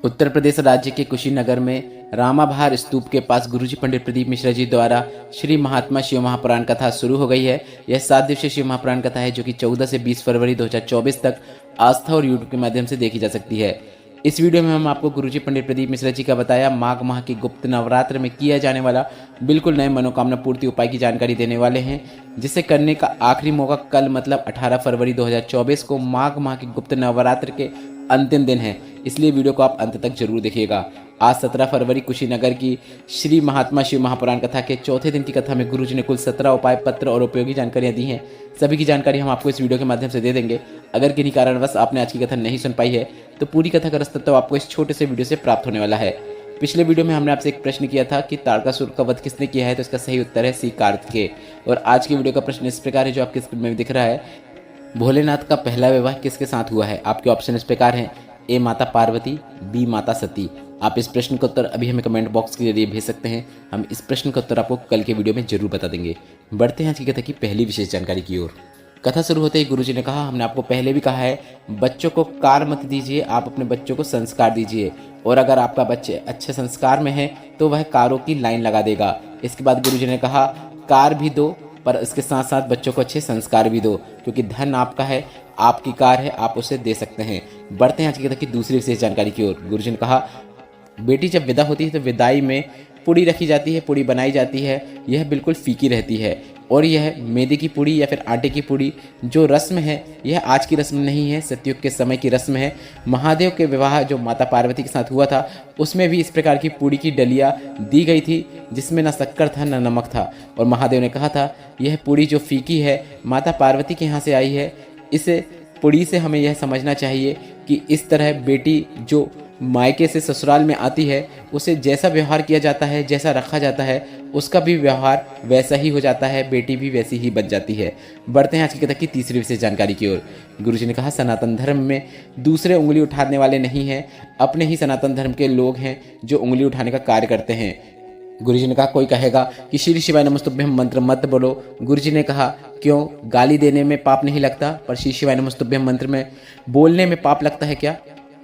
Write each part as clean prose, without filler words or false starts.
उत्तर प्रदेश राज्य के कुशीनगर में रामाभार स्तूप के पास गुरुजी पंडित प्रदीप मिश्रा जी द्वारा श्री महात्मा शिव महापुराण कथा शुरू हो गई है। यह 7 दिवसीय शिव महापुराण कथा है जो कि 14 से 20 फरवरी 2024 तक आस्था और यूट्यूब के माध्यम से देखी जा सकती है। इस वीडियो में हम आपको गुरुजी पंडित प्रदीप मिश्रा जी का बताया माघ माह की गुप्त नवरात्र में किया जाने वाला बिल्कुल नए मनोकामना पूर्ति उपाय की जानकारी देने वाले हैं, जिसे करने का आखिरी मौका कल मतलब 18 फरवरी 2024 को माघ माह की गुप्त नवरात्र के अंतिम दिन है। इसलिए वीडियो को आप अंत तक जरूर देखिएगा। आज 17 फरवरी कुशीनगर की श्री महात्मा शिव महापुराण कथा के चौथे दिन की कथा में गुरुजी ने कुल 17 उपाय पत्र और उपयोगी जानकारियां दी हैं। सभी की जानकारी हम आपको इस वीडियो के माध्यम से दे देंगे। अगर किन्हीं कारणवश आपने आज की कथा नहीं सुन पाई है तो पूरी कथा का रस्तत्व आपको इस छोटे से वीडियो से प्राप्त होने वाला है। पिछले वीडियो में हमने आपसे एक प्रश्न किया था कि तारकासुर का वध किसने किया है, तो इसका सही उत्तर है सी कार्तिकेय। और आज की वीडियो का प्रश्न इस प्रकार है जो आपकी स्क्रीन में दिख रहा है। भोलेनाथ का पहला विवाह किसके साथ हुआ है? आपके ऑप्शन इस प्रकार हैं, ए माता पार्वती, बी माता सती। आप इस प्रश्न का उत्तर अभी हमें कमेंट बॉक्स के जरिए भेज सकते हैं। हम इस प्रश्न का उत्तर आपको कल के वीडियो में जरूर बता देंगे। बढ़ते हैं आज की कथा की पहली विशेष जानकारी की ओर। कथा शुरू होते ही गुरुजी ने कहा, हमने आपको पहले भी कहा है बच्चों को कार मत दीजिए, आप अपने बच्चों को संस्कार दीजिए। और अगर आपका बच्चे अच्छे संस्कार में है तो वह कारों की लाइन लगा देगा। इसके बाद गुरुजी ने कहा कार भी दो, पर इसके साथ साथ बच्चों को अच्छे संस्कार भी दो, क्योंकि धन आपका है, आपकी कार है, आप उसे दे सकते हैं। बढ़ते हैं आज की कथा की दूसरी विशेष जानकारी की ओर। गुरुजी ने कहा बेटी जब विदा होती है तो विदाई में पुड़ी रखी जाती है, पुड़ी बनाई जाती है। यह बिल्कुल फीकी रहती है और यह मैदे की पुड़ी या फिर आटे की पुड़ी जो रस्म है यह आज की रस्म नहीं है, सतयुग के समय की रस्म है। महादेव के विवाह जो माता पार्वती के साथ हुआ था उसमें भी इस प्रकार की पुड़ी की डलिया दी गई थी जिसमें न शक्कर था न नमक था। और महादेव ने कहा था यह पुड़ी जो फीकी है माता पार्वती के यहाँ से आई है। इस पुड़ी से हमें यह समझना चाहिए कि इस तरह बेटी जो मायके से ससुराल में आती है उसे जैसा व्यवहार किया जाता है, जैसा रखा जाता है, उसका भी व्यवहार वैसा ही हो जाता है, बेटी भी वैसी ही बन जाती है। बढ़ते हैं आज की कथा की तीसरी विशेष जानकारी की ओर। गुरुजी ने कहा सनातन धर्म में दूसरे उंगली उठाने वाले नहीं हैं, अपने ही सनातन धर्म के लोग हैं जो उंगली उठाने का कार्य करते हैं। गुरुजी ने कहा कोई कहेगा कि श्री शिवाय नमस्तुभ्यम मंत्र मत बोलो। गुरुजी ने कहा क्यों, गाली देने में पाप नहीं लगता, पर श्री शिवाय नमस्तुभ्यम मंत्र में बोलने में पाप लगता है क्या?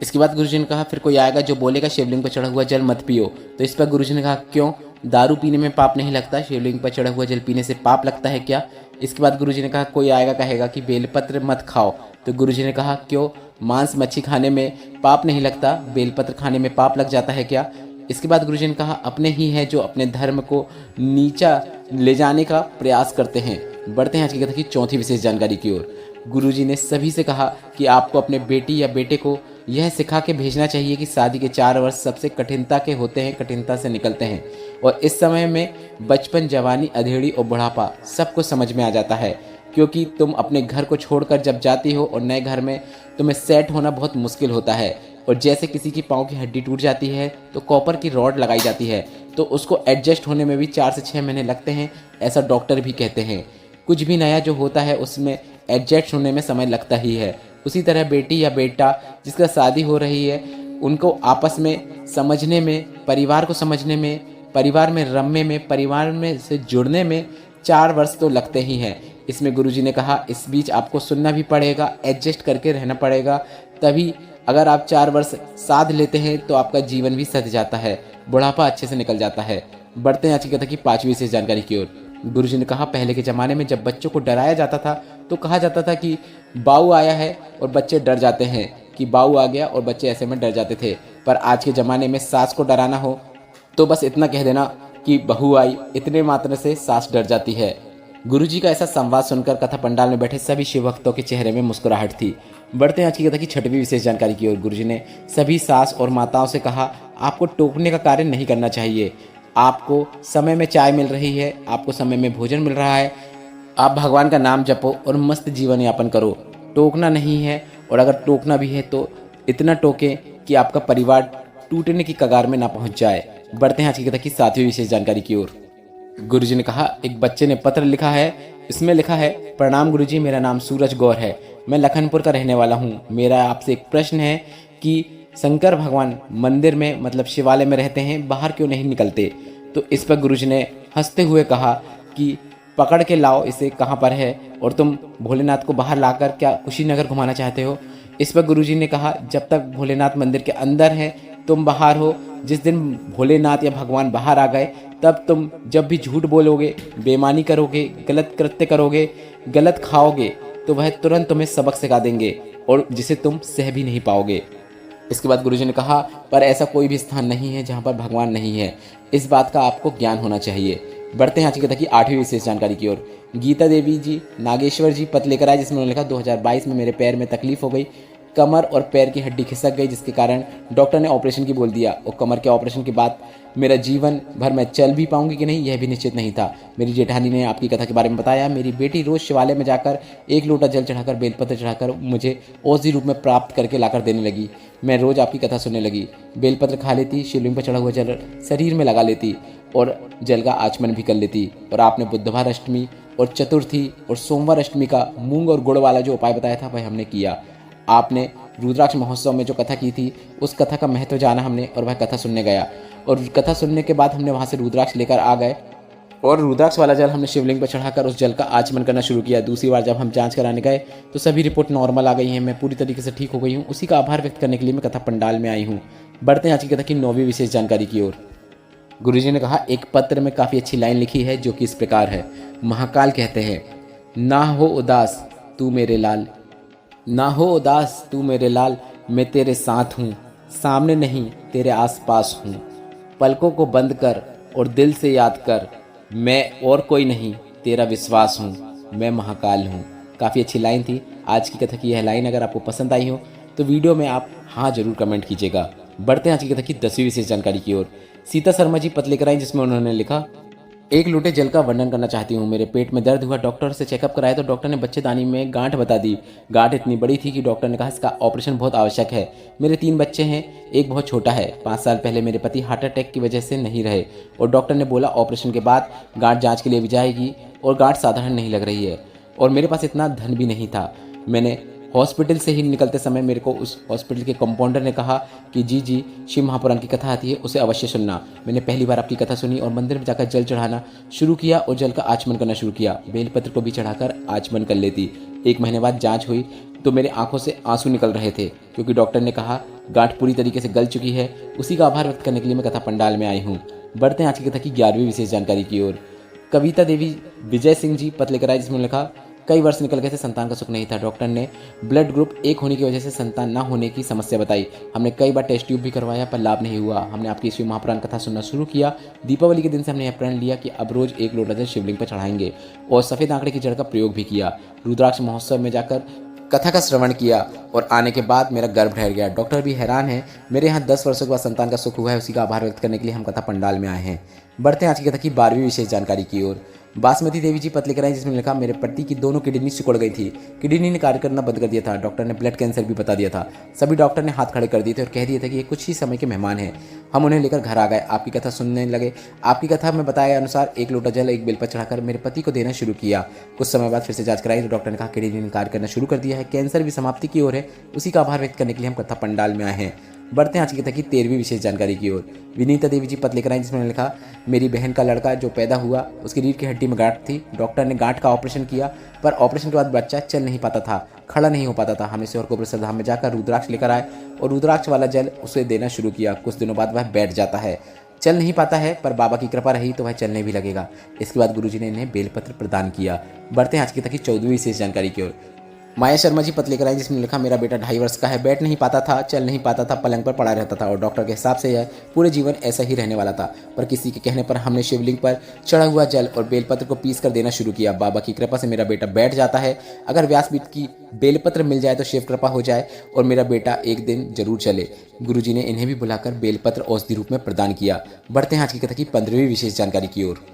इसके बाद गुरुजी ने कहा फिर कोई आएगा जो बोलेगा शिवलिंग पर चढ़ा हुआ जल मत पियो। तो इस पर गुरुजी ने कहा क्यों, दारू पीने में पाप नहीं लगता, शिवलिंग पर चढ़ा हुआ जल पीने से पाप लगता है क्या? इसके बाद गुरुजी ने कहा कोई आएगा कहेगा कि बेलपत्र मत खाओ। तो गुरुजी ने कहा क्यों, मांस मच्छी खाने में पाप नहीं लगता, बेलपत्र खाने में पाप लग जाता है क्या? इसके बाद गुरुजी ने कहा अपने ही हैं जो अपने धर्म को नीचा ले जाने का प्रयास करते हैं। बढ़ते हैं आज की कथा की चौथी विशेष जानकारी की ओर। गुरुजी ने सभी से कहा कि आपको अपने बेटी या बेटे को यह सिखा के भेजना चाहिए कि शादी के 4 वर्ष सबसे कठिनता के होते हैं, कठिनता से निकलते हैं। और इस समय में बचपन, जवानी, अधेड़ी और बुढ़ापा सबको समझ में आ जाता है, क्योंकि तुम अपने घर को छोड़कर जब जाती हो और नए घर में तुम्हें सेट होना बहुत मुश्किल होता है। और जैसे किसी की पाँव की हड्डी टूट जाती है तो कॉपर की रॉड लगाई जाती है, तो उसको एडजस्ट होने में भी 4 से 6 महीने लगते हैं, ऐसा डॉक्टर भी कहते हैं। कुछ भी नया जो होता है उसमें एडजस्ट होने में समय लगता ही है। उसी तरह बेटी या बेटा जिसका शादी हो रही है उनको आपस में समझने में, परिवार को समझने में, परिवार में रमने में, परिवार में से जुड़ने में 4 वर्ष तो लगते ही हैं। इसमें गुरुजी ने कहा इस बीच आपको सुनना भी पड़ेगा, एडजस्ट करके रहना पड़ेगा, तभी अगर आप 4 वर्ष साध लेते हैं तो आपका जीवन भी सध जाता है, बुढ़ापा अच्छे से निकल जाता है। बढ़ते हैं आज की कथा की पांचवी विशेष जानकारी की ओर। गुरुजी ने कहा पहले के ज़माने में जब बच्चों को डराया जाता था तो कहा जाता था कि बाऊ आया है और बच्चे डर जाते हैं, कि बाऊ आ गया और बच्चे ऐसे में डर जाते थे। पर आज के ज़माने में सास को डराना हो तो बस इतना कह देना कि बहू आई, इतने मात्र से सास डर जाती है। गुरुजी का ऐसा संवाद सुनकर कथा पंडाल में बैठे सभी शिव भक्तों के चेहरे में मुस्कुराहट थी। बढ़ते हैं आज की कथा की छठवीं विशेष जानकारी की ओर। गुरुजी ने सभी सास और माताओं से कहा आपको टोकने का कार्य नहीं करना चाहिए। आपको समय में चाय मिल रही है, आपको समय में भोजन मिल रहा है, आप भगवान का नाम जपो और मस्त जीवन यापन करो। टोकना नहीं है, और अगर टोकना भी है तो इतना टोकें कि आपका परिवार टूटने की कगार में ना पहुंच जाए। बढ़ते हैं आज की कथा की सातवीं विशेष जानकारी की ओर। गुरुजी ने कहा एक बच्चे ने पत्र लिखा है, इसमें लिखा है प्रणाम गुरुजी, मेरा नाम सूरज गौर है, मैं लखनपुर का रहने वाला हूँ। मेरा आपसे एक प्रश्न है कि शंकर भगवान मंदिर में मतलब शिवालय में रहते हैं, बाहर क्यों नहीं निकलते? तो इस पर गुरुजी ने हंसते हुए कहा कि पकड़ के लाओ इसे, कहाँ पर है, और तुम भोलेनाथ को बाहर लाकर क्या कुशीनगर घुमाना चाहते हो? इस पर गुरुजी ने कहा जब तक भोलेनाथ मंदिर के अंदर है तुम बाहर हो। जिस दिन भोलेनाथ या भगवान बाहर आ गए, तब तुम जब भी झूठ बोलोगे, बेईमानी करोगे, गलत कृत्य करोगे, गलत खाओगे, तो वह तुरंत तुम्हें सबक सिखा देंगे और जिसे तुम सह भी नहीं पाओगे। इसके बाद गुरुजी ने कहा, पर ऐसा कोई भी स्थान नहीं है जहाँ पर भगवान नहीं है। इस बात का आपको ज्ञान होना चाहिए। बढ़ते हैं आज की कथा की 8वीं विशेष जानकारी की ओर। गीता देवी जी नागेश्वर जी पत्र लेकर आए, जिसमें उन्होंने लिखा 2022 में मेरे पैर में तकलीफ हो गई, कमर और पैर की हड्डी खिसक गई, जिसके कारण डॉक्टर ने ऑपरेशन की बोल दिया। और कमर के ऑपरेशन के बाद मेरा जीवन भर मैं चल भी पाऊंगी कि नहीं, यह भी निश्चित नहीं था। मेरी जेठानी ने आपकी कथा के बारे में बताया। मेरी बेटी रोज शिवालय में जाकर 1 लोटा जल चढ़ाकर, बेलपत्र चढ़ाकर मुझे औषधि रूप में प्राप्त करके लाकर देने लगी। मैं रोज आपकी कथा सुनने लगी, बेलपत्र खा लेती, शिवलिंग पर चढ़ा हुआ जल शरीर में लगा लेती और जल का आचमन भी कर लेती। और आपने बुधवार अष्टमी और चतुर्थी और सोमवार अष्टमी का मूंग और गुड़ वाला जो उपाय बताया था, वह हमने किया। आपने रुद्राक्ष महोत्सव में जो कथा की थी, उस कथा का महत्व जाना हमने और वह कथा सुनने गया। और कथा सुनने के बाद हमने वहाँ से रुद्राक्ष लेकर आ गए और रुद्राक्ष वाला जल हमने शिवलिंग पर चढ़ाकर उस जल का आचमन करना शुरू किया। दूसरी बार जब हम जांच कराने गए तो सभी रिपोर्ट नॉर्मल आ गई हैं। मैं पूरी तरीके से ठीक हो गई हूँ। उसी का आभार व्यक्त करने के लिए मैं कथा पंडाल में आई हूँ। बढ़ते हैं आज की कथा की 9वीं विशेष जानकारी की ओर। गुरुजी ने कहा, एक पत्र में काफ़ी अच्छी लाइन लिखी है जो कि इस प्रकार है। महाकाल कहते हैं, ना हो उदास तू मेरे लाल, ना हो उदास तू मेरे लाल, मैं तेरे साथ हूँ, सामने नहीं तेरे आसपास हूँ। पलकों को बंद कर और दिल से याद कर, मैं और कोई नहीं तेरा विश्वास हूँ, मैं महाकाल हूँ। काफ़ी अच्छी लाइन थी। आज की कथा की यह लाइन अगर आपको पसंद आई हो तो वीडियो में आप हाँ जरूर कमेंट कीजिएगा। बढ़ते हैं आज की कथा की 10वीं विशेष जानकारी की ओर। सीता शर्मा जी पत्र लेकर आई, जिसमें उन्होंने लिखा, 1 लोटे जल का वर्णन करना चाहती हूँ। मेरे पेट में दर्द हुआ, डॉक्टर से चेकअप कराया तो डॉक्टर ने बच्चेदानी में गांठ बता दी। गांठ इतनी बड़ी थी कि डॉक्टर ने कहा इसका ऑपरेशन बहुत आवश्यक है। मेरे 3 बच्चे हैं, एक बहुत छोटा है। 5 साल पहले मेरे पति हार्ट अटैक की वजह से नहीं रहे और डॉक्टर ने बोला ऑपरेशन के बाद गांठ जाँच के लिए भी जाएगी और गांठ साधारण नहीं लग रही है। और मेरे पास इतना धन भी नहीं था। मैंने हॉस्पिटल से ही निकलते समय मेरे को उस हॉस्पिटल के कंपाउंडर ने कहा कि जी शिव महापुराण की कथा आती है, उसे अवश्य सुनना। मैंने पहली बार आपकी कथा सुनी और मंदिर में जाकर जल चढ़ाना शुरू किया और जल का आचमन करना शुरू किया। बेलपत्र को भी चढ़ाकर आचमन कर लेती। 1 महीने बाद जांच हुई तो मेरे आंखों से आंसू निकल रहे थे, क्योंकि डॉक्टर ने कहा गांठ पूरी तरीके से गल चुकी है। उसी का आभार व्यक्त करने के लिए मैं कथा पंडाल में आई हूँ। बढ़ते हैं आज की कथा की 11वीं विशेष जानकारी की ओर। कविता देवी विजय सिंह जी पत्र लेकर आए, जिसमें लिखा, कई वर्ष निकल गए थे, संतान का सुख नहीं था। डॉक्टर ने ब्लड ग्रुप 1 होने की वजह से संतान ना होने की समस्या बताई। हमने कई बार टेस्ट ट्यूब भी करवाया पर लाभ नहीं हुआ। हमने आपकी शिव महापुराण कथा सुनना शुरू किया। दीपावली के दिन से हमने यह प्रण लिया कि अब रोज 1 लोटा जल शिवलिंग पर चढ़ाएंगे और सफ़ेद आंकड़े की जड़ का प्रयोग भी किया। रुद्राक्ष महोत्सव में जाकर कथा का श्रवण किया और आने के बाद मेरा गर्भ ठहर गया। डॉक्टर भी हैरान है। मेरे यहाँ 10 वर्षों के बाद संतान का सुख हुआ है। उसी का आभार व्यक्त करने के लिए हम कथा पंडाल में आए हैं। बढ़ते हैं आज की कथा की 12वीं विशेष जानकारी की ओर। बासमती देवी जी पत्र लेकर आई, जिसमें लिखा, मेरे पति की दोनों किडनी सिकुड़ गई थी। किडनी ने कार्य करना बंद कर दिया था। डॉक्टर ने ब्लड कैंसर भी बता दिया था। सभी डॉक्टर ने हाथ खड़े कर दिए थे और कह दिए थे कि ये कुछ ही समय के मेहमान हैं। हम उन्हें लेकर घर आ गए, आपकी कथा सुनने लगे। आपकी कथा में बताया अनुसार 1 लोटा जल 1 बेलपत्र चढ़ाकर मेरे पति को देना शुरू किया। कुछ समय बाद फिर से जांच कराई तो डॉक्टर ने कहा किडनी ने कार्य करना शुरू कर दिया है, कैंसर भी समाप्ति की ओर है। उसी का आभार व्यक्त करने के लिए हम कथा पंडाल में आए हैं। बढ़ते हैं आज की कथा की 13वीं विशेष जानकारी की ओर। विनीता देवी जी पत्र लेकर आई, जिसमें लिखा, मेरी बहन का लड़का जो पैदा हुआ उसकी रीढ़ की हड्डी में गांठ थी। डॉक्टर ने गांठ का ऑपरेशन किया पर ऑपरेशन के बाद बच्चा चल नहीं पाता था, खड़ा नहीं हो पाता था। हम इसे और कोपरेश्वर धाम में जाकर रुद्राक्ष लेकर आए और रुद्राक्ष वाला जल उसे देना शुरू किया। कुछ दिनों बाद वह बैठ जाता है, चल नहीं पाता है, पर बाबा की कृपा रही तो वह चलने भी लगेगा। इसके बाद गुरुजी ने इन्हें बेलपत्र प्रदान किया। बढ़ते हैं आज की कथा की 14वीं विशेष जानकारी की ओर। माया शर्मा जी पत्र लेकर आई, जिसमें लिखा, मेरा बेटा 2.5 वर्ष का है, बैठ नहीं पाता था, चल नहीं पाता था, पलंग पर पड़ा रहता था और डॉक्टर के हिसाब से यह पूरे जीवन ऐसा ही रहने वाला था। पर किसी के कहने पर हमने शिवलिंग पर चढ़ा हुआ जल और बेलपत्र को पीस कर देना शुरू किया। बाबा की कृपा से मेरा बेटा बैठ जाता है। अगर व्यासपीठ की बेलपत्र मिल जाए तो शिव कृपा हो जाए और मेरा बेटा एक दिन जरूर चले। गुरुजी ने इन्हें भी बुलाकर बेलपत्र औषधि रूप में प्रदान किया। बढ़ते हैं आज की कथा की 15वीं विशेष जानकारी की ओर।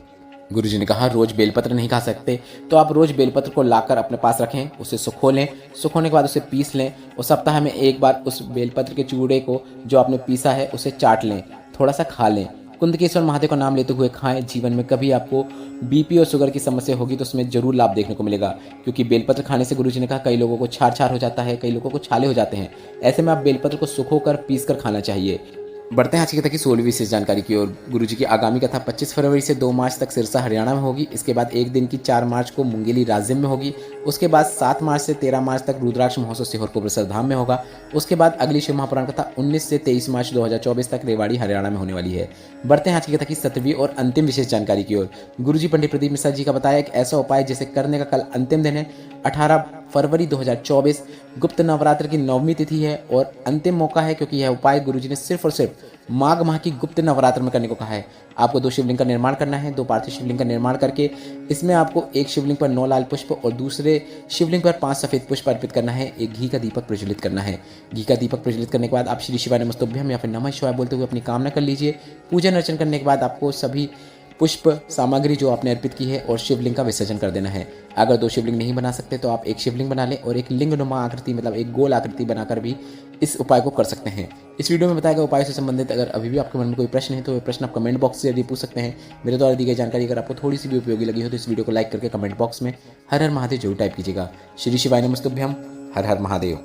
गुरुजी ने कहा, रोज बेलपत्र नहीं खा सकते तो आप रोज बेलपत्र को लाकर अपने पास रखें, उसे सुखो लें, सुखोने के बाद उसे पीस लें और सप्ताह में 1 बार उस बेलपत्र के चूड़े को जो आपने पीसा है उसे चाट लें, थोड़ा सा खा लें। कुंदकेश्वर महादेव का नाम लेते हुए खाएं। जीवन में कभी आपको बीपी और शुगर की समस्या होगी तो उसमें जरूर लाभ देखने को मिलेगा, क्योंकि बेलपत्र खाने से गुरुजी ने कहा कई लोगों को छार छार हो जाता है, कई लोगों को छाले हो जाते हैं। ऐसे में आप बेलपत्र को सुखोकर पीस कर खाना चाहिए। बढ़ते हैं आज की कथा की 16वीं विशेष जानकारी की ओर। गुरुजी की आगामी कथा 25 फरवरी से 2 मार्च तक सिरसा हरियाणा में होगी। इसके बाद एक दिन की 4 मार्च को मुंगेली राजिम में होगी। उसके बाद 7 मार्च से 13 मार्च तक रुद्राक्ष महोत्सव सीहोर कोपरेश्वर धाम में होगा। उसके बाद अगली शिव महापुराण कथा 19 से 23 मार्च 2024 तक रेवाड़ी हरियाणा में होने वाली है। बढ़ते हैं आज की कथा की 7वीं और अंतिम विशेष जानकारी की ओर। गुरुजी पंडित प्रदीप मिश्रा जी का बताया एक ऐसा उपाय जिसे करने का कल अंतिम दिन है। 18 फरवरी 2024 गुप्त नवरात्र की 9वीं तिथि है और अंतिम मौका है, क्योंकि यह उपाय गुरुजी ने सिर्फ और सिर्फ माघ माह की गुप्त नवरात्र में करने को कहा है। आपको 2 शिवलिंग का निर्माण करना है। 2 पार्थिव शिवलिंग का निर्माण करके इसमें आपको एक शिवलिंग पर 9 लाल पुष्प और दूसरे शिवलिंग पर 5 सफेद पुष्प अर्पित करना है। एक घी का दीपक प्रज्वलित करना है। घी का दीपक प्रज्वलित करने के बाद आप श्री शिवाय नमस्तुभ्यम या फिर नमः शिवाय बोलते हुए अपनी कामना कर लीजिए। पूजन अर्चन करने के बाद आपको सभी पुष्प सामग्री जो आपने अर्पित की है और शिवलिंग का विसर्जन कर देना है। अगर 2 शिवलिंग नहीं बना सकते तो आप एक शिवलिंग बना लें और एक लिंगनुमा आकृति मतलब एक गोल आकृति बनाकर भी इस उपाय को कर सकते हैं। इस वीडियो में बताए गए उपाय से संबंधित अगर अभी भी आपके मन में कोई प्रश्न है तो वह प्रश्न आप कमेंट बॉक्स से यदि पूछ सकते हैं। मेरे द्वारा दी गई जानकारी अगर आपको थोड़ी सी भी उपयोगी लगी हो तो इस वीडियो को लाइक करके कमेंट बॉक्स में हर हर महादेव जरूर टाइप कीजिएगा। श्री शिवाय नमस्तुभ्यम। हर हर महादेव।